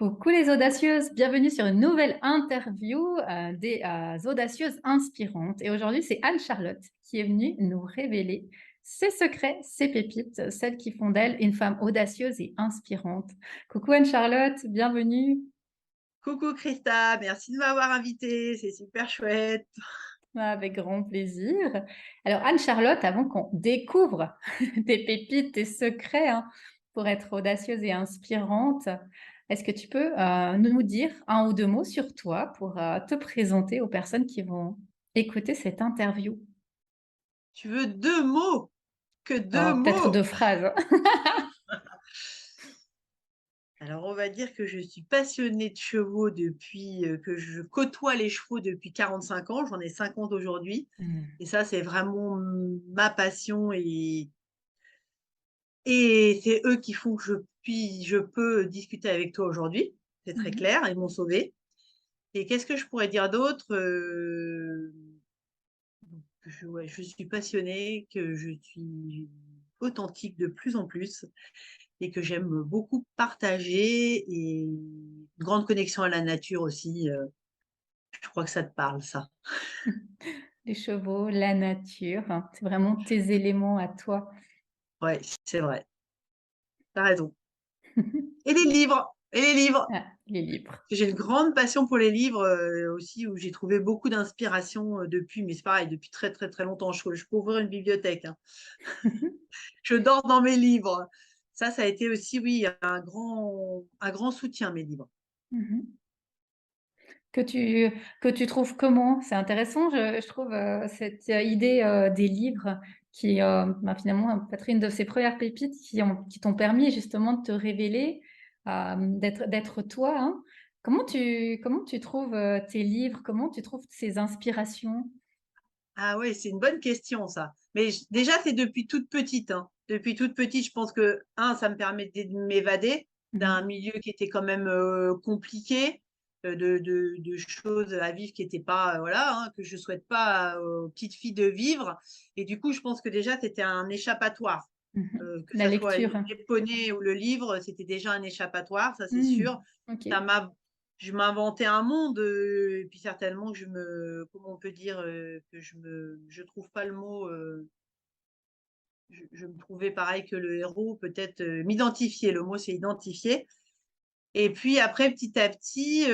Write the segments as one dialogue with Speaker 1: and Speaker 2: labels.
Speaker 1: Coucou les audacieuses, bienvenue sur une nouvelle interview des audacieuses inspirantes. Et aujourd'hui, c'est Anne-Charlotte qui est venue nous révéler ses secrets, ses pépites, celles qui font d'elle une femme audacieuse et inspirante. Coucou Anne-Charlotte, bienvenue.
Speaker 2: Coucou Christa, merci de m'avoir invitée, c'est super chouette.
Speaker 1: Avec grand plaisir. Alors Anne-Charlotte, avant qu'on découvre tes pépites, tes secrets pour être audacieuse et inspirante, est-ce que tu peux nous dire un ou deux mots sur toi pour te présenter aux personnes qui vont écouter cette interview?
Speaker 2: Tu veux deux mots? Que deux
Speaker 1: Oh, peut-être
Speaker 2: mots?
Speaker 1: deux phrases.
Speaker 2: Alors on va dire que je suis passionnée de chevaux depuis que je côtoie les chevaux depuis 45 ans, j'en ai 50 aujourd'hui.
Speaker 1: Hmm.
Speaker 2: Et ça, c'est vraiment ma passion et c'est eux qui font que je peux discuter avec toi aujourd'hui. C'est très
Speaker 1: Mhm.
Speaker 2: clair, ils m'ont sauvée. Et qu'est-ce que je pourrais dire d'autre? Ouais, je suis passionnée, que je suis authentique de plus en plus et que j'aime beaucoup partager et une grande connexion à la nature aussi. Je crois que ça te parle, ça.
Speaker 1: Les chevaux, la nature, c'est vraiment tes éléments à toi.
Speaker 2: Ouais, c'est vrai. T'as raison. Et les livres, et les livres.
Speaker 1: Ah, les livres.
Speaker 2: J'ai une grande passion pour les livres aussi, où j'ai trouvé beaucoup d'inspiration depuis, mais c'est pareil, depuis très très très longtemps. Je peux ouvrir une bibliothèque, hein. Je dors dans mes livres. Ça a été aussi, oui, un grand soutien, mes livres.
Speaker 1: Mhm. Que tu que tu trouves comment? C'est intéressant, je trouve, cette idée, des livres qui, finalement, peut-être une de ces premières pépites qui t'ont permis justement de te révéler, d'être toi, hein. Comment tu trouves, tes livres? Comment tu trouves ces inspirations?
Speaker 2: Ah ouais, c'est une bonne question ça. Mais déjà, c'est depuis toute petite, hein. Depuis toute petite, je pense que, ça me permettait de m'évader d'un
Speaker 1: Mmh.
Speaker 2: milieu qui était quand même compliqué, de choses à vivre qui n'étaient pas, voilà, hein, que je souhaite pas aux petites filles de vivre. Et du coup, je pense que déjà, c'était un échappatoire.
Speaker 1: Mmh.
Speaker 2: Que
Speaker 1: La
Speaker 2: ça soit
Speaker 1: lecture.
Speaker 2: les poneys ou le livre, c'était déjà un échappatoire, ça c'est
Speaker 1: Mmh.
Speaker 2: sûr. Ça
Speaker 1: OK.
Speaker 2: m'a Je m'inventais un monde, et puis certainement que comment on peut dire, que je trouve pas le mot, je me trouvais pareil que le héros, peut-être, m'identifier, le mot c'est identifier. Et puis après petit à petit,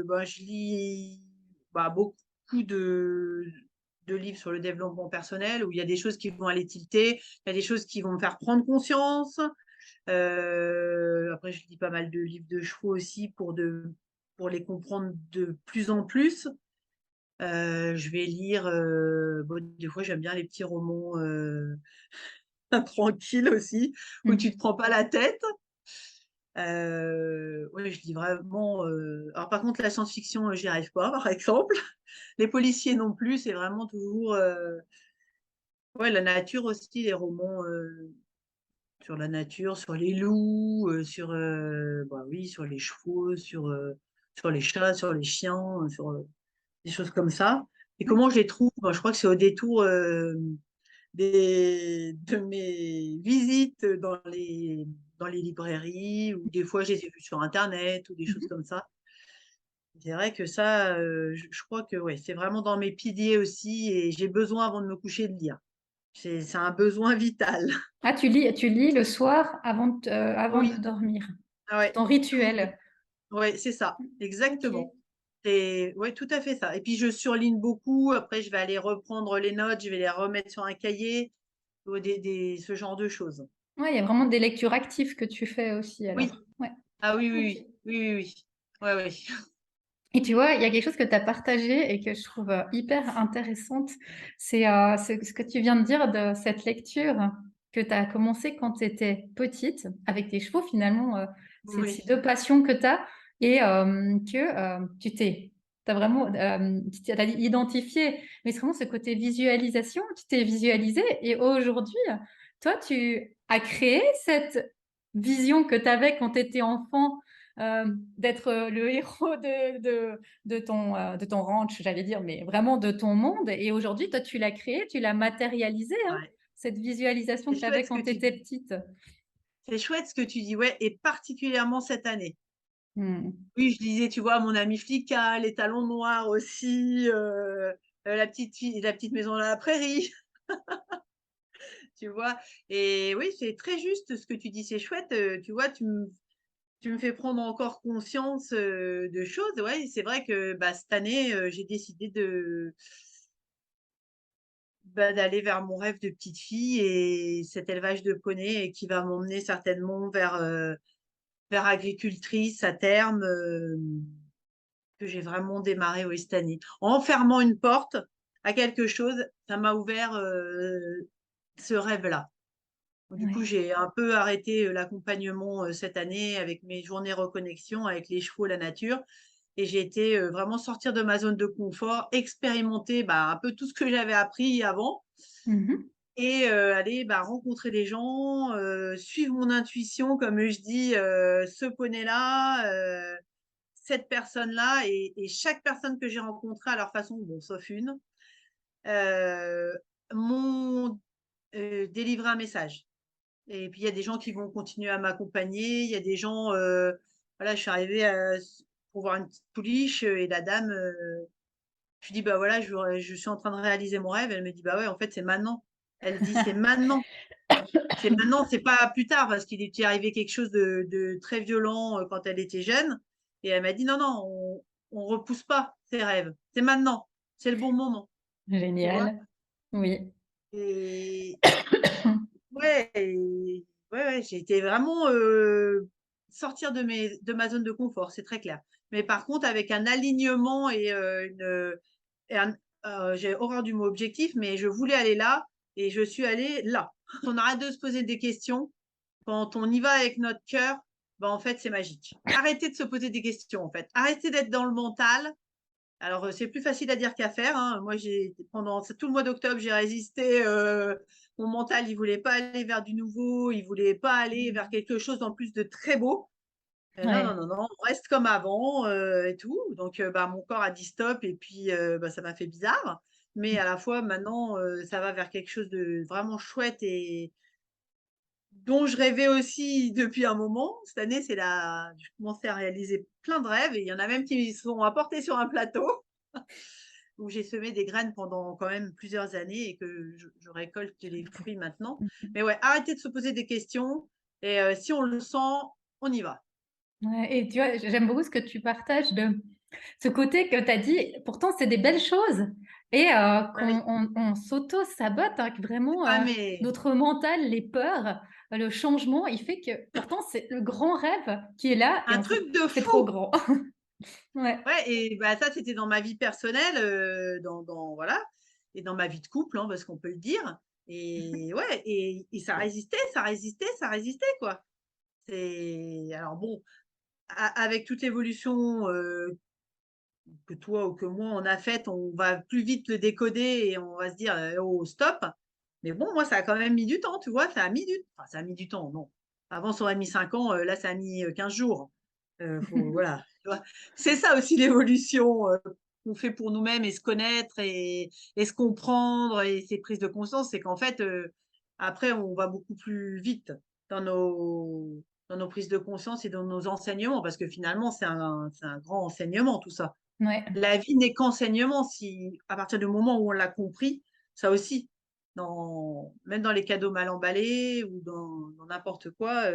Speaker 2: bah, je lis, bah, beaucoup de livres sur le développement personnel où il y a des choses qui vont aller tilter, il y a des choses qui vont me faire prendre conscience. Après je lis pas mal de livres de chevaux aussi pour les comprendre de plus en plus. Je vais lire, bon, des fois j'aime bien les petits romans, tranquilles aussi, où tu
Speaker 1: Mmh.
Speaker 2: te prends pas la tête. Ouais, je lis vraiment, alors par contre la science-fiction, j'y arrive pas, par exemple. Les policiers non plus, c'est vraiment toujours, ouais, la nature aussi, les romans, sur la nature, sur les loups, sur, bah, oui, sur les chevaux, sur les chats, sur les chiens, sur, des choses comme ça. Et comment je les trouve? Bah, je crois que c'est au détour, de mes visites dans les librairies, ou des fois je les ai vus sur internet ou des choses
Speaker 1: Mmh.
Speaker 2: comme ça. C'est vrai que ça, je crois que ouais, c'est vraiment dans mes piliers aussi, et j'ai besoin avant de me coucher de lire. C'est un besoin vital.
Speaker 1: Ah, tu lis le soir avant de
Speaker 2: Oui,
Speaker 1: dormir?
Speaker 2: ah
Speaker 1: C'est
Speaker 2: ouais,
Speaker 1: ton
Speaker 2: tout
Speaker 1: rituel?
Speaker 2: ouais, c'est ça, exactement.
Speaker 1: OK.
Speaker 2: C'est ouais, tout à fait ça. Et puis je surligne beaucoup, après je vais aller reprendre les notes, je vais les remettre sur un cahier, ou des ce genre de choses.
Speaker 1: Ouais, il y a vraiment des lectures actives que tu fais aussi
Speaker 2: Oui.
Speaker 1: alors? Ouais,
Speaker 2: Ah oui, oui,
Speaker 1: OK.
Speaker 2: oui. Oui, oui, oui. Ouais, ouais.
Speaker 1: Et tu vois, il y a quelque chose que tu as partagé et que je trouve, hyper intéressante, c'est, ce que tu viens de dire de cette lecture que tu as commencé quand tu étais petite avec tes chevaux finalement, ces
Speaker 2: Oui.
Speaker 1: 2 passions que tu as et tu as vraiment, tu as identifié, mais c'est vraiment ce côté visualisation, tu t'es visualisé et aujourd'hui, toi, tu as créé cette vision que tu avais quand tu étais enfant, d'être, le héros de ton ranch, j'allais dire, mais vraiment de ton monde et aujourd'hui, toi, tu l'as créé, tu l'as matérialisé, hein,
Speaker 2: Ouais.
Speaker 1: cette visualisation
Speaker 2: C'est
Speaker 1: que tu avais
Speaker 2: chouette ce
Speaker 1: quand
Speaker 2: que
Speaker 1: tu
Speaker 2: tu
Speaker 1: étais
Speaker 2: dis.
Speaker 1: petite.
Speaker 2: C'est chouette ce que tu dis, ouais, et particulièrement cette année.
Speaker 1: Mmh.
Speaker 2: Oui, je disais, tu vois, mon ami flicard, les talons noirs aussi, la petite maison dans la prairie, tu vois? Et oui, c'est très juste ce que tu dis, c'est chouette, tu vois, tu me fais prendre encore conscience, de choses. Ouais, c'est vrai que, bah, cette année, j'ai décidé d'aller vers mon rêve de petite fille et cet élevage de poneys et qui va m'emmener certainement vers agricultrice à terme, que j'ai vraiment démarré, oui, cette année. En fermant une porte à quelque chose, ça m'a ouvert, ce rêve-là. Du coup,
Speaker 1: Ouais.
Speaker 2: j'ai un peu arrêté, l'accompagnement, cette année avec mes journées reconnexion avec les chevaux, la nature et j'ai été, vraiment sortir de ma zone de confort, expérimenter, bah, un peu tout ce que j'avais appris avant
Speaker 1: Mmh.
Speaker 2: et aller, bah, rencontrer des gens, suivre mon intuition comme je dis, ce poney-là, cette personne-là et chaque personne que j'ai rencontrée à leur façon, bon sauf une, heu, m'ont, délivré un message. Et puis il y a des gens qui vont continuer à m'accompagner, il y a des gens, voilà, je suis arrivée, pour voir une petite pouliche, et la dame, je lui dis: «Bah, voilà, je suis en train de réaliser mon rêve». Elle me dit: «Bah, ouais, en fait, c'est maintenant». Elle dit: «C'est maintenant, c'est maintenant, c'est pas plus tard», parce qu'il était arrivé quelque chose de très violent, quand elle était jeune et elle m'a dit: «Non, non, on repousse pas ces rêves, c'est maintenant, c'est le bon moment», tu vois?
Speaker 1: Génial. Oui.
Speaker 2: Et ouais et ouais, ouais, j'ai été vraiment, sortir de ma zone de confort, c'est très clair. Mais par contre avec un alignement et et un j'ai horreur du mot objectif, mais je voulais aller là et je suis allée là. On arrête de se poser des questions. Quand on y va avec notre cœur, bah, en fait, c'est magique. Arrêtez de se poser des questions, en fait. Arrêtez d'être dans le mental. Alors, c'est plus facile à dire qu'à faire, hein. Moi, j'ai pendant tout le mois d'octobre, j'ai résisté, mon mental, il voulait pas aller vers du nouveau, il voulait pas aller vers quelque chose en plus de très beau. Non, non,
Speaker 1: Ouais.
Speaker 2: non, non, on reste comme avant, et tout. Donc, bah, mon corps a dit stop et puis, bah, ça m'a fait bizarre. Mais à la fois maintenant, ça va vers quelque chose de vraiment chouette et dont je rêvais aussi depuis un moment. Cette année, je commençais à réaliser plein de rêves et il y en a même qui sont apportés sur un plateau où j'ai semé des graines pendant quand même plusieurs années et que je récolte les fruits maintenant.
Speaker 1: Mmh.
Speaker 2: Mais ouais, arrêtez de se poser des questions et si on le sent, on y va.
Speaker 1: Ouais et tu vois, j'aime beaucoup ce que tu partages de ce côté que tu as dit, pourtant c'est des belles choses et
Speaker 2: Oui.
Speaker 1: qu'on s'auto-sabote, hein, que vraiment,
Speaker 2: Ah mais
Speaker 1: notre mental, les peurs, le changement, il fait que pourtant c'est le grand rêve qui est là et
Speaker 2: un
Speaker 1: on se
Speaker 2: truc de
Speaker 1: c'est trop
Speaker 2: fou!
Speaker 1: grand. Ouais.
Speaker 2: Ouais et bah, ça, c'était dans ma vie personnelle, dans voilà et dans ma vie de couple, hein, parce qu'on peut le dire et ouais et ça résistait, ça résistait, ça résistait, quoi. C'est alors bon, a avec toute l'évolution, que toi ou que moi on a faite, on va plus vite le décoder et on va se dire: «Oh stop!» mais bon, moi ça a quand même mis du temps, tu vois? Ça a mis du temps, non. Avant ça aurait mis 5 ans, là ça a mis, 15 jours. Faut voilà, tu vois? C'est ça aussi l'évolution, qu'on fait pour nous-mêmes et se connaître et se comprendre et ces prises de conscience, c'est qu'en fait, après on va beaucoup plus vite dans nos prises de conscience et dans nos enseignements parce que finalement c'est un grand enseignement tout ça.
Speaker 1: Ouais.
Speaker 2: La vie n'est qu'enseignement si à partir du moment où on l'a compris, ça aussi, même dans les cadeaux mal emballés ou dans n'importe quoi,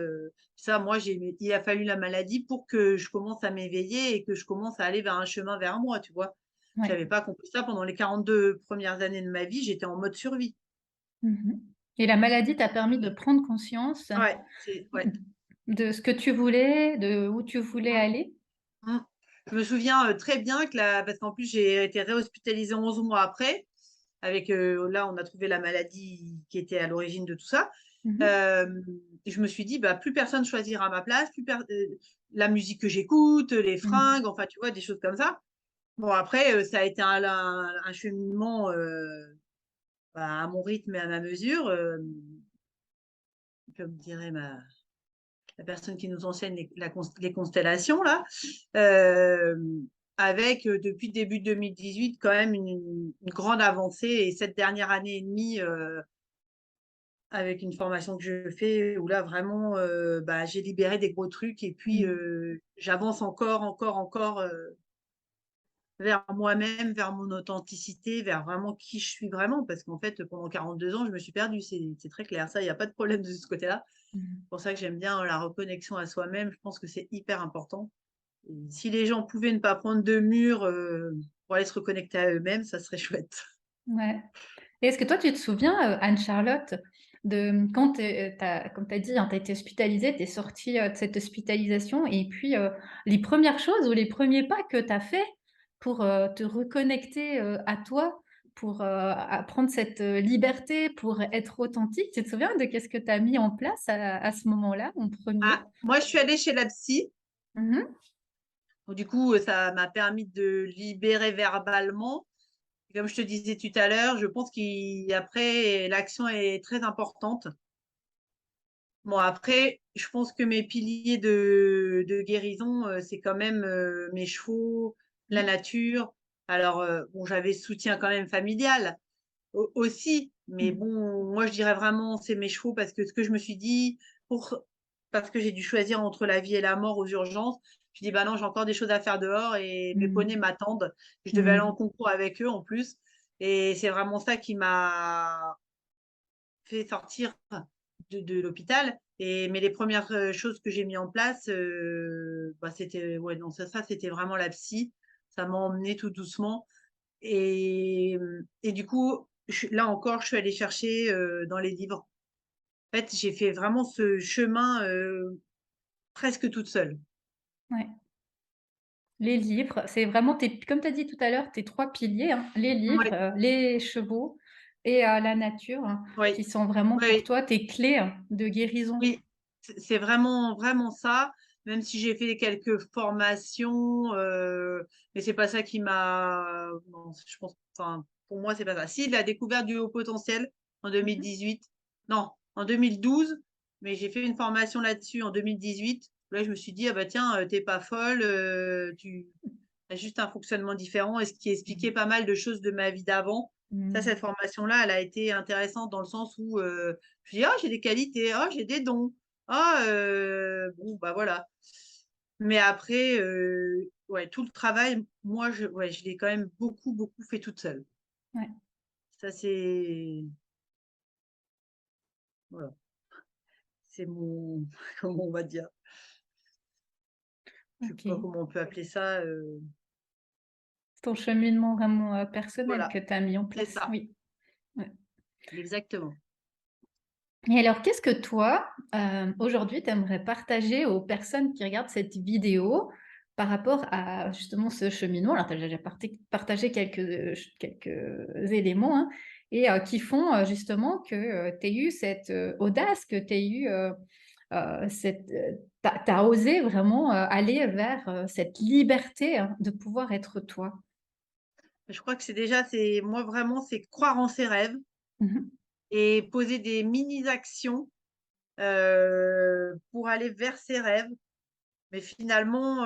Speaker 2: ça moi il a fallu la maladie pour que je commence à m'éveiller et que je commence à aller vers un chemin vers moi, tu vois?
Speaker 1: Ouais.
Speaker 2: J'avais pas compris ça pendant les 42 premières années de ma vie, j'étais en mode survie.
Speaker 1: Mmh et la maladie t'a permis de prendre conscience
Speaker 2: Ouais, c'est ouais.
Speaker 1: de ce que tu voulais, de où tu voulais
Speaker 2: Mmh,
Speaker 1: aller?
Speaker 2: mmh. Je me souviens, très bien que la parce qu'en plus j'ai été réhospitalisée 11 mois après avec, là, on a trouvé la maladie qui était à l'origine de tout ça.
Speaker 1: Mmh mh.
Speaker 2: Hem, et je me suis dit: «Bah, plus personne choisira ma place, plus per la musique que j'écoute, les
Speaker 1: Mmh.
Speaker 2: fringues», enfin, tu vois, des choses comme ça. Bon après, ça a été un cheminement, bah, à mon rythme et à ma mesure, comme dirait la personne qui nous enseigne les constellations là, avec, depuis le début de 2018 quand même une grande avancée et cette dernière année et demie, avec une formation que je fais où là vraiment, bah, j'ai libéré des gros trucs et puis,
Speaker 1: Mmh.
Speaker 2: j'avance encore, vers moi-même, vers mon authenticité, vers vraiment qui je suis vraiment. Parce qu'en fait, pendant 42 ans, je me suis perdue, c'est très clair. Ça, il y a pas de problème de ce côté-là.
Speaker 1: Mmh.
Speaker 2: C'est pour ça que j'aime bien la reconnexion à soi-même. Je pense que c'est hyper important. Et si les gens pouvaient ne pas prendre de mur, pour aller se reconnecter à eux-mêmes, ça serait chouette.
Speaker 1: Ouais. Et est-ce que toi, tu te souviens, Anne-Charlotte, de quand tu comme tu as dit, hein, tu as été hospitalisée, tu es sortie, de cette hospitalisation et puis, les premières choses ou les premiers pas que tu as fait pour, te reconnecter, à toi, pour, prendre cette, liberté, pour être authentique, tu te souviens de qu'est-ce que tu as mis en place à ce moment-là, en premier?
Speaker 2: Ah, moi, je suis allée chez la psy.
Speaker 1: Mmh.
Speaker 2: Donc, du coup, ça m'a permis de libérer verbalement. Et comme je te disais tout à l'heure, je pense qu'après, l'action est très importante. Bon, après, je pense que mes piliers de guérison, c'est quand même, mes chevaux, la
Speaker 1: Mmh.
Speaker 2: nature. Alors, bon, j'avais ce soutien quand même familial aussi, mais
Speaker 1: Mmh.
Speaker 2: bon, moi, je dirais vraiment c'est mes chevaux parce que ce que je me suis dit, parce que j'ai dû choisir entre la vie et la mort aux urgences, je dis: «Bah non, j'ai encore des choses à faire dehors et mes
Speaker 1: Mmh.
Speaker 2: poneys m'attendent». Je devais aller en
Speaker 1: Mmh.
Speaker 2: concours avec eux en plus et c'est vraiment ça qui m'a fait sortir de l'hôpital. Mais les premières choses que j'ai mis en place, bah, c'était ouais, non, ça c'était vraiment la psy. Ça m'a emmenée tout doucement et du coup, là encore, je suis allée chercher, dans les livres. En fait, j'ai fait vraiment ce chemin, presque toute seule.
Speaker 1: Ouais. Les livres, c'est vraiment tes comme tu as dit tout à l'heure, tes 3 piliers, hein, les livres,
Speaker 2: Ouais,
Speaker 1: les chevaux et la nature, hein,
Speaker 2: oui,
Speaker 1: qui sont vraiment pour
Speaker 2: oui.
Speaker 1: toi tes clés, de guérison.
Speaker 2: Oui, c'est vraiment, vraiment ça, même si j'ai fait quelques formations, mais c'est pas ça qui m'a non, je pense enfin, pour moi, c'est pas ça. Si, la découverte du haut potentiel en
Speaker 1: Mmh mh.
Speaker 2: 2018, non, en 2012, mais j'ai fait une formation là-dessus en 2018. Là, je me suis dit: «Ah bah tiens, tu pas folle, tu as juste un fonctionnement différent» et ce qui expliquait pas mal de choses de ma vie d'avant. Ça,
Speaker 1: Mmh.
Speaker 2: cette formation-là, elle a été intéressante dans le sens où, je dis: «Ah, j'ai des qualités, ah, j'ai des dons, ah, bon, bah, voilà». Mais après, ouais, tout le travail, moi, je l'ai quand même beaucoup, beaucoup fait toute seule.
Speaker 1: Ouais,
Speaker 2: Ça, c'est voilà, c'est mon comment on va dire? Je sais pas
Speaker 1: OK.
Speaker 2: comment on peut appeler ça,
Speaker 1: C'est ton cheminement vraiment, personnel
Speaker 2: voilà,
Speaker 1: que tu as mis en
Speaker 2: c'est
Speaker 1: place,
Speaker 2: ça,
Speaker 1: oui. Ouais.
Speaker 2: exactement.
Speaker 1: Et alors qu'est-ce que toi, aujourd'hui, tu aimerais partager aux personnes qui regardent cette vidéo par rapport à justement ce cheminement? Alors tu as déjà partagé quelques, quelques éléments, hein, et qui font, justement que, tu aies eu cette, audace, que tu aies eu, cette, tu as osé vraiment, aller vers, cette liberté, hein, de pouvoir être toi.
Speaker 2: Je crois que c'est moi, vraiment, c'est croire en ses rêves
Speaker 1: Mmh mh.
Speaker 2: et poser des mini actions, pour aller vers ses rêves. Mais finalement,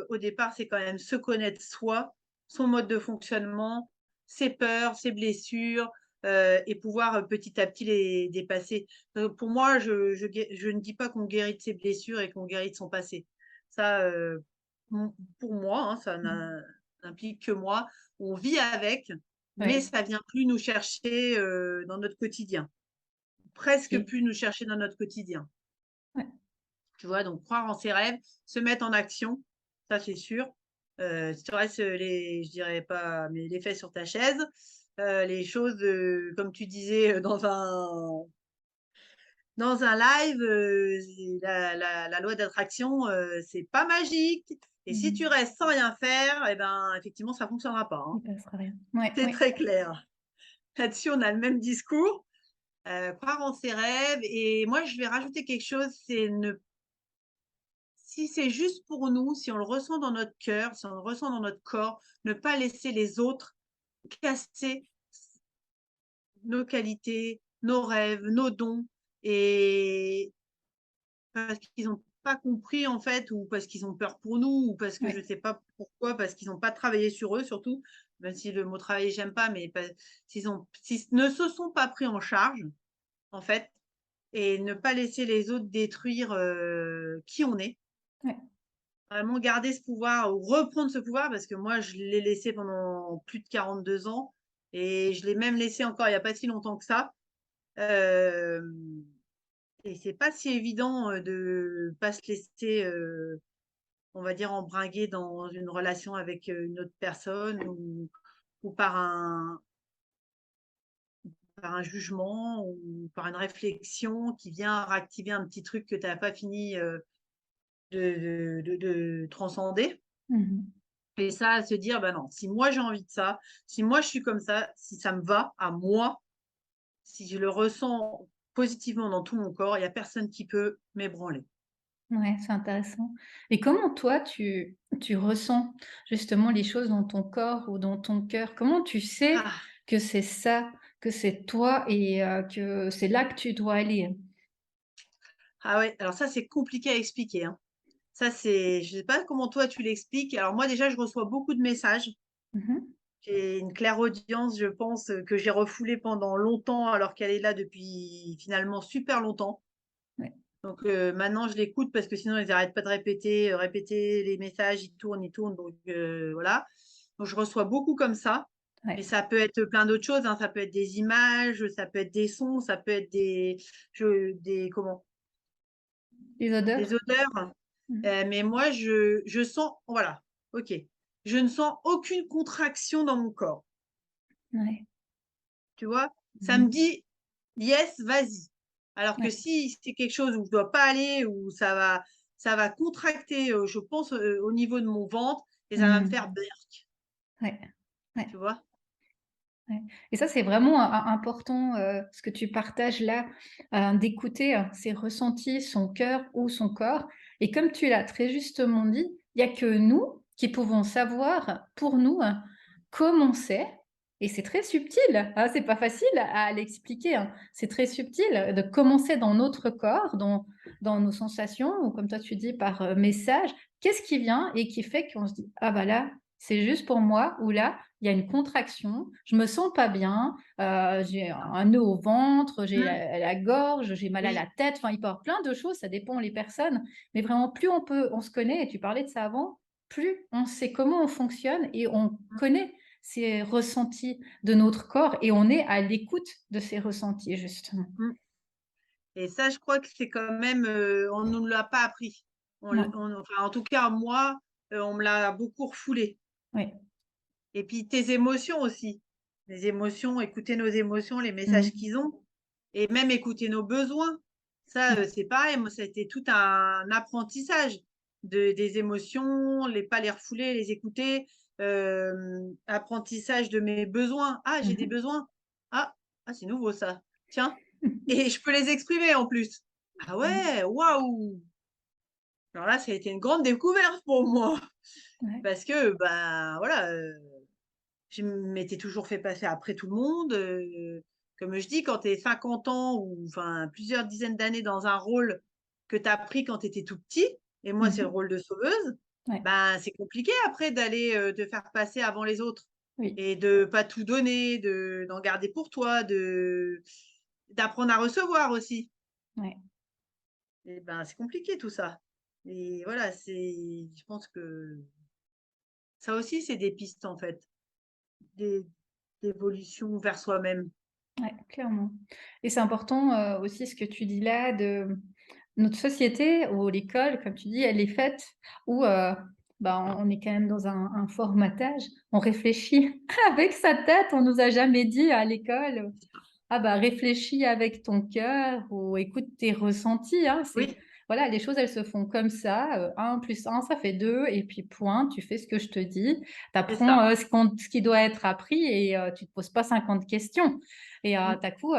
Speaker 2: au départ, c'est quand même se connaître soi, son mode de fonctionnement, ses peurs, ses blessures, et pouvoir, petit à petit les dépasser. Pour moi, je ne dis pas qu'on guérit de ses blessures et qu'on guérit de son passé. Ça, pour moi, hein, ça
Speaker 1: Mmh.
Speaker 2: n'implique que moi. On vit avec, mais
Speaker 1: Ouais,
Speaker 2: ça vient plus nous chercher, dans notre quotidien. Presque
Speaker 1: OK.
Speaker 2: plus nous chercher dans notre quotidien.
Speaker 1: Ouais.
Speaker 2: Tu vois? Donc croire en ses rêves, se mettre en action, ça c'est sûr. Si tu restes, je dirais pas, mais les fesses sur ta chaise, les choses, comme tu disais, dans un live, la loi d'attraction, c'est pas magique et si tu
Speaker 1: Mmh.
Speaker 2: restes sans rien faire et ben, effectivement, ça fonctionnera pas, hein.
Speaker 1: Il passera rien. Ouais,
Speaker 2: C'est
Speaker 1: ouais.
Speaker 2: très clair. Là-dessus, on a le même discours, croire en ses rêves et moi, je vais rajouter quelque chose, c'est ne si c'est juste pour nous, si on le ressent dans notre cœur, si on le ressent dans notre corps, ne pas laisser les autres casser nos qualités, nos rêves, nos dons et parce qu'ils ont pas compris en fait ou parce qu'ils ont peur pour nous ou parce que je
Speaker 1: Ouais.
Speaker 2: sais pas pourquoi, parce qu'ils ont pas travaillé sur eux surtout, même si le mot travailler j'aime pas, mais s'ils ne se sont pas pris en charge, en fait, et ne pas laisser les autres détruire, qui on est.
Speaker 1: Ouais.
Speaker 2: Vraiment garder ce pouvoir ou reprendre ce pouvoir parce que moi, je l'ai laissé pendant plus de 42 ans et je l'ai même laissé encore il y a pas si longtemps que ça. Hem Et c'est pas si évident, de pas se laisser, on va dire embringuer dans une relation avec, une autre personne ou par un jugement ou par une réflexion qui vient réactiver un petit truc que tu as pas fini, de transcender.
Speaker 1: Mmh.
Speaker 2: Et ça, se dire: «Bah, non, si moi j'ai envie de ça, si moi je suis comme ça, si ça me va à moi, si je le ressens positivement dans tout mon corps, il y a personne qui peut m'ébranler».
Speaker 1: Ouais, c'est intéressant. Et comment toi tu ressens justement les choses dans ton corps ou dans ton cœur? Comment tu sais
Speaker 2: Ah!
Speaker 1: que c'est ça, que c'est toi et que c'est là que tu dois aller?
Speaker 2: Ah ouais, alors ça, c'est compliqué à expliquer, hein. Ça, c'est je sais pas comment toi tu l'expliques. Alors moi, déjà, je reçois beaucoup de messages.
Speaker 1: Mmh.
Speaker 2: J'ai une clairaudience, je pense, que j'ai refoulée pendant longtemps alors qu'elle est là depuis finalement super longtemps.
Speaker 1: Ouais,
Speaker 2: Donc maintenant, je l'écoute parce que sinon ils arrêtent pas de répéter les messages, ils tournent donc voilà. Donc je reçois beaucoup comme ça, mais
Speaker 1: ouais.
Speaker 2: ça peut être plein d'autres choses, hein. Ça peut être des images, ça peut être des sons, ça peut être des comment?
Speaker 1: Les odeurs?
Speaker 2: Des odeurs.
Speaker 1: Mmh.
Speaker 2: Mais moi je sens voilà, OK. Je ne sens aucune contraction dans mon corps,
Speaker 1: Ouais.
Speaker 2: tu vois? Ça me
Speaker 1: Mmh.
Speaker 2: dit: «Yes, vas-y». Alors que
Speaker 1: Ouais.
Speaker 2: si c'est quelque chose où je dois pas aller, où ça va contracter, je pense, au niveau de mon ventre et ça va me faire
Speaker 1: Mmh.
Speaker 2: «berk»,
Speaker 1: Ouais. Ouais.
Speaker 2: tu vois?
Speaker 1: Ouais, et ça, c'est vraiment important, ce que tu partages là, d'écouter, ses ressentis, son cœur ou son corps, et comme tu l'as très justement dit, il y a que nous qui pouvons savoir pour nous, comment c'est, et c'est très subtil, hein, c'est pas facile à l'expliquer, hein. C'est très subtil de commencer dans notre corps, dans nos sensations ou comme toi tu dis par, message. Qu'est-ce qui vient et qui fait qu'on se dit: «Ah bah là, c'est juste pour moi» ou là, il y a une contraction, je me sens pas bien, j'ai un nœud au ventre, j'ai
Speaker 2: Mmh,
Speaker 1: la gorge, j'ai mal à la
Speaker 2: oui,
Speaker 1: tête, enfin, il peut y avoir plein de choses, ça dépend les personnes. Mais vraiment, plus on se connaît, et tu parlais de ça avant, plus on sait comment on fonctionne et on
Speaker 2: mmh,
Speaker 1: connaît ces ressentis de notre corps et on est à l'écoute de ces ressentis, justement.
Speaker 2: mmh et ça, je crois que c'est quand même, on ne nous l'a pas appris.
Speaker 1: Non,
Speaker 2: Enfin, en tout cas, moi, on me l'a beaucoup refoulé
Speaker 1: oui.
Speaker 2: et puis tes émotions aussi. Les émotions, écouter nos émotions, les
Speaker 1: Mmh.
Speaker 2: messages qu'ils ont et même écouter nos besoins. Ça,
Speaker 1: Ouais.
Speaker 2: c'est pareil, moi, ça a été tout un apprentissage des émotions, pas les refouler, les écouter, apprentissage de mes besoins. «Ah, j'ai des
Speaker 1: Mmh.
Speaker 2: besoins. Ah, ah, c'est nouveau ça. Tiens» et je peux les exprimer en plus. Ah
Speaker 1: Mmh.
Speaker 2: ouais, waouh! Alors là, ça a été une grande découverte pour moi
Speaker 1: Ouais.
Speaker 2: parce que, ben, voilà, je m'étais toujours fait passer après tout le monde, comme je dis, quand tu es 50 ans ou enfin plusieurs dizaines d'années dans un rôle que tu as pris quand tu étais tout petit et moi, c'est le
Speaker 1: Mmh.
Speaker 2: rôle de sauveuse,
Speaker 1: Ouais.
Speaker 2: ben, c'est compliqué après d'aller, te faire passer avant les autres
Speaker 1: Oui.
Speaker 2: et de pas tout donner, d'en garder pour toi, d'apprendre à recevoir aussi
Speaker 1: Ouais.
Speaker 2: et ben, c'est compliqué tout ça et voilà, je pense que ça aussi, c'est des pistes en fait, d'é d'évolution vers soi-même.
Speaker 1: Ouais, clairement, et c'est important, aussi ce que tu dis là de notre société ou l'école, comme tu dis, elle est faite où, bah, on est quand même dans un formatage. On réfléchit avec sa tête, on nous a jamais dit à l'école: «Ah bah, réfléchis avec ton cœur» ou «écoute tes ressentis», hein. C'est
Speaker 2: Oui,
Speaker 1: voilà, les choses, elles se font comme ça, 1 + 1 ça fait 2 et puis point, tu fais ce que je te dis. Tu
Speaker 2: c'est
Speaker 1: apprends,
Speaker 2: ça.
Speaker 1: ce qui doit être appris et tu te poses pas 50 questions. Et
Speaker 2: Mmh,
Speaker 1: tu coup,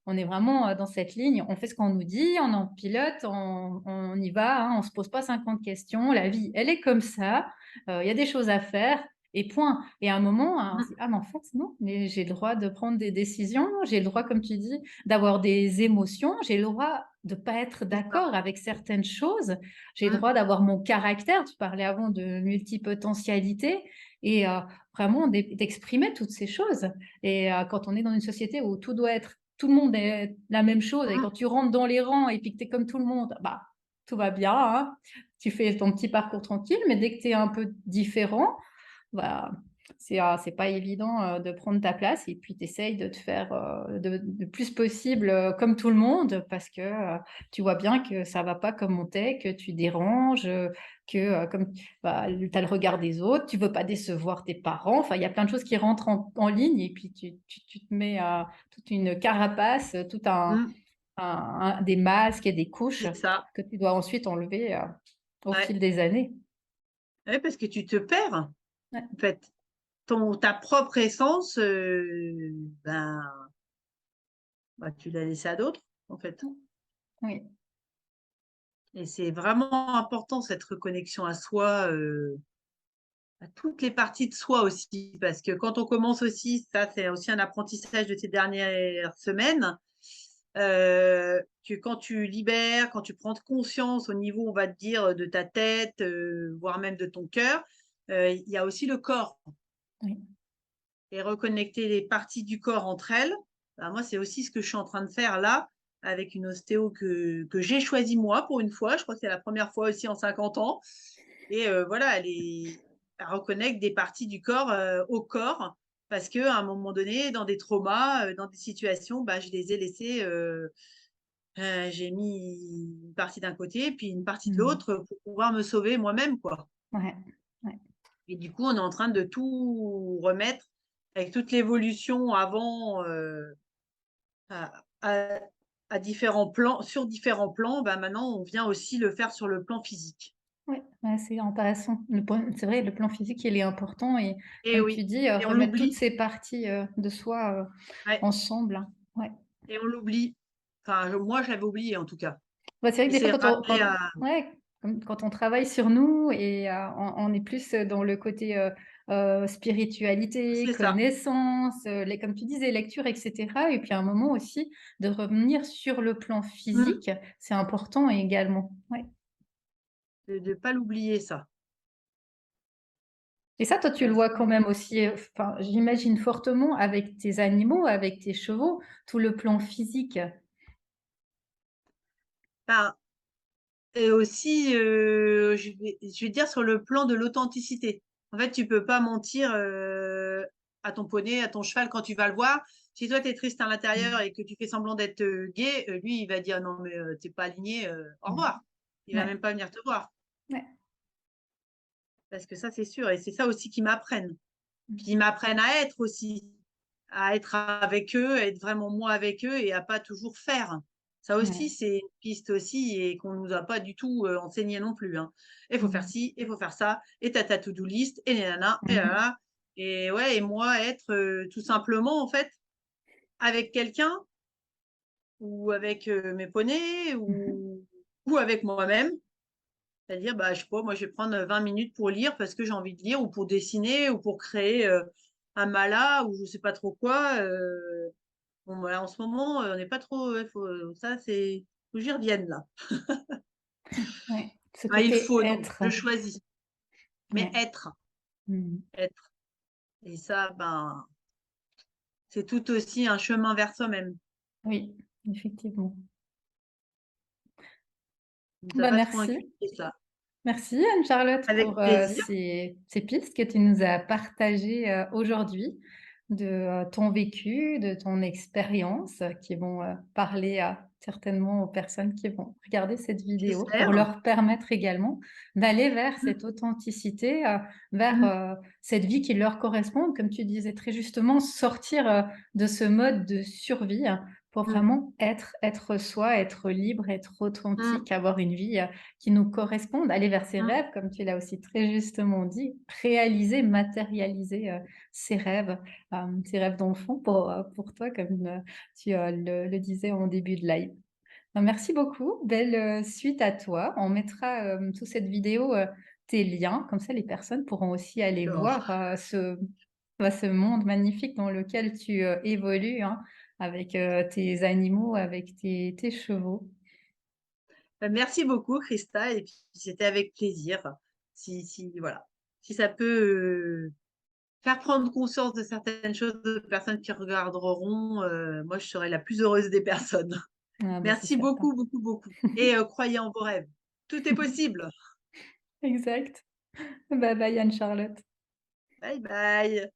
Speaker 1: on est vraiment, dans cette ligne, on fait ce qu'on nous dit, on en pilote, on y va, hein, on se pose pas 50 questions. La vie, elle est comme ça, il y a des choses à faire et point. Et à un moment, hein, on se dit:
Speaker 2: mmh,
Speaker 1: «Ah mais en fait non, mais j'ai le droit de prendre des décisions, j'ai le droit, comme tu dis, d'avoir des émotions, j'ai le droit de pas être
Speaker 2: c'est ça.
Speaker 1: d'accord avec certaines choses, j'ai le
Speaker 2: Mmh,
Speaker 1: droit d'avoir mon caractère». Tu parlais avant de multipotentialité et vraiment d'exprimer toutes ces choses. Et quand on est dans une société où tout doit être tout le monde est la même chose et
Speaker 2: Mmh.
Speaker 1: quand tu rentres dans les rangs et puis que tu es comme tout le monde, bah, tout va bien, hein. Tu fais ton petit parcours tranquille, mais dès que tu es un peu différent, bah, c'est pas évident, de prendre ta place et puis tu essayes de te faire, de le plus possible, comme tout le monde parce que, tu vois bien que ça va pas comme on t'est, que tu déranges, que, comme bah, tu as le regard des autres, tu veux pas décevoir tes parents. Enfin, il y a plein de choses qui rentrent en ligne et puis tu te mets, toute une carapace, tout
Speaker 2: Mmh.
Speaker 1: des masques et des couches
Speaker 2: C'est ça.
Speaker 1: que tu dois ensuite enlever, au
Speaker 2: Ouais.
Speaker 1: fil des années.
Speaker 2: Ouais, parce que tu te perds, en
Speaker 1: Ouais.
Speaker 2: fait. Ta propre essence, tu l'as laissée à d'autres, en fait.
Speaker 1: Oui.
Speaker 2: Et c'est vraiment important cette reconnexion à soi, à toutes les parties de soi aussi. Parce que quand on commence aussi, ça c'est aussi un apprentissage de ces dernières semaines, que quand tu libères, quand tu prends conscience au niveau, on va te dire, de ta tête, voire même de ton cœur, il y a aussi le corps.
Speaker 1: Oui.
Speaker 2: Et reconnecter les parties du corps entre elles, bah, moi, c'est aussi ce que je suis en train de faire là, avec une ostéo que j'ai choisie moi pour une fois. Je crois que c'est la première fois aussi en 50 ans et voilà, elle reconnecte des parties du corps, au corps parce qu'à un moment donné, dans des traumas, dans des situations, bah, je les ai laissées, j'ai mis une partie d'un côté, puis une partie de
Speaker 1: Mmh.
Speaker 2: l'autre pour pouvoir me sauver moi-même, quoi.
Speaker 1: Ouais, ouais.
Speaker 2: Et du coup, on est en train de tout remettre avec toute l'évolution avant, à à à différents plans sur différents plans, bah, maintenant on vient aussi le faire sur le plan physique.
Speaker 1: Ouais, ouais, c'est intéressant. C'est vrai, le plan physique, il est important et
Speaker 2: Et
Speaker 1: comme tu
Speaker 2: oui,
Speaker 1: dis,
Speaker 2: et on
Speaker 1: remettre toutes
Speaker 2: l'oublie.
Speaker 1: ces parties, de soi,
Speaker 2: Ouais,
Speaker 1: ensemble, hein. Ouais.
Speaker 2: et on l'oublie. Enfin, moi, je l'avais oublié en tout cas
Speaker 1: Bah, c'est vrai
Speaker 2: et
Speaker 1: que des fois
Speaker 2: c'est
Speaker 1: quand on
Speaker 2: ramené à
Speaker 1: ouais, quand on travaille sur nous et on est plus, dans le côté, spiritualité,
Speaker 2: c'est ça.
Speaker 1: connaissance, les comme tu disais, lecture et cetera et puis à un moment aussi de revenir sur le plan
Speaker 2: Mmh.
Speaker 1: physique, c'est important également. Ouais.
Speaker 2: De pas l'oublier ça,
Speaker 1: Et ça, toi, tu le
Speaker 2: parce
Speaker 1: vois
Speaker 2: que
Speaker 1: quand même aussi, enfin, j'imagine fortement avec tes animaux, avec tes chevaux, tout le plan physique.
Speaker 2: enfin et aussi, je vais dire sur le plan de l'authenticité. En fait, tu peux pas mentir, à ton poney, à ton cheval quand tu vas le voir. Si toi, tu es triste à l'intérieur
Speaker 1: Mmh.
Speaker 2: et que tu fais semblant d'être, gai, lui, il va dire: «Non mais, tu es pas aligné, au
Speaker 1: Mmh.
Speaker 2: revoir». Il va
Speaker 1: Ouais,
Speaker 2: même pas venir te voir.
Speaker 1: ouais.
Speaker 2: Parce que ça, c'est sûr et c'est ça aussi qu'ils m'apprennent.
Speaker 1: Mmh.
Speaker 2: Puis ils m'apprennent à être aussi, à être avec eux, à être vraiment moi avec eux et à pas toujours faire. Ça aussi,
Speaker 1: Ouais.
Speaker 2: c'est une piste aussi et qu'on nous a pas du tout, enseigné non plus, hein. Il faut faire
Speaker 1: Mmh.
Speaker 2: ci, il faut faire ça et tu ta to-do list et nanana et
Speaker 1: Mmh.
Speaker 2: nanana et ouais et moi être, tout simplement en fait avec quelqu'un ou avec, mes poneys
Speaker 1: Mmh.
Speaker 2: ou avec moi-même. C'est-à-dire, bah, je sais pas, moi, je vais prendre, 20 minutes pour lire parce que j'ai envie de lire ou pour dessiner ou pour créer, un mala ou je sais pas trop quoi, bon, voilà, en ce moment, on n'est pas trop faut ça c'est faut que j'y revienne là.
Speaker 1: Ouais, ce
Speaker 2: Enfin, il
Speaker 1: côté
Speaker 2: faut, non,
Speaker 1: être.
Speaker 2: je choisis, mais
Speaker 1: Ouais.
Speaker 2: être,
Speaker 1: Mmh.
Speaker 2: être et ça, ben, c'est tout aussi un chemin vers soi-même.
Speaker 1: Oui, effectivement.
Speaker 2: On nous a
Speaker 1: Bah,
Speaker 2: pas trop
Speaker 1: merci.
Speaker 2: inculqué ça.
Speaker 1: Merci Anne-Charlotte
Speaker 2: Avec
Speaker 1: pour,
Speaker 2: plaisir.
Speaker 1: ces pistes que tu nous as partagées, aujourd'hui, de, ton vécu, de ton expérience, qui vont, parler à certainement aux personnes qui vont regarder cette vidéo, pour
Speaker 2: J'espère.
Speaker 1: leur permettre également d'aller vers
Speaker 2: Mmh,
Speaker 1: cette authenticité, vers,
Speaker 2: mmh,
Speaker 1: cette vie qui leur correspond. Comme tu disais très justement, sortir, de ce mode de survie, pour
Speaker 2: mmh,
Speaker 1: vraiment être soi, être libre, être
Speaker 2: mmh,
Speaker 1: authentique, avoir une vie, qui nous correspondent, aller vers ses
Speaker 2: mmh.
Speaker 1: rêves, comme tu l'as aussi très justement dit, réaliser, matérialiser, ses rêves d'enfant pour toi, comme, tu, le disais en début de live. Ben, merci beaucoup, belle, suite à toi. On mettra, sous cette vidéo, tes liens, comme ça les personnes pourront aussi aller
Speaker 2: D'accord.
Speaker 1: voir, ce monde magnifique dans lequel tu, évolues, hein, avec, tes animaux, avec tes chevaux.
Speaker 2: Bah, merci beaucoup Christa et puis c'était avec plaisir. Si voilà, si ça peut, faire prendre conscience de certaines choses aux personnes qui regarderont, moi je serai la plus heureuse des personnes.
Speaker 1: Ah bah, c'est
Speaker 2: Merci
Speaker 1: certain.
Speaker 2: beaucoup, beaucoup, beaucoup et croyez en vos rêves. Tout est possible.
Speaker 1: Exact. Bye bye Anne-Charlotte.
Speaker 2: Bye bye.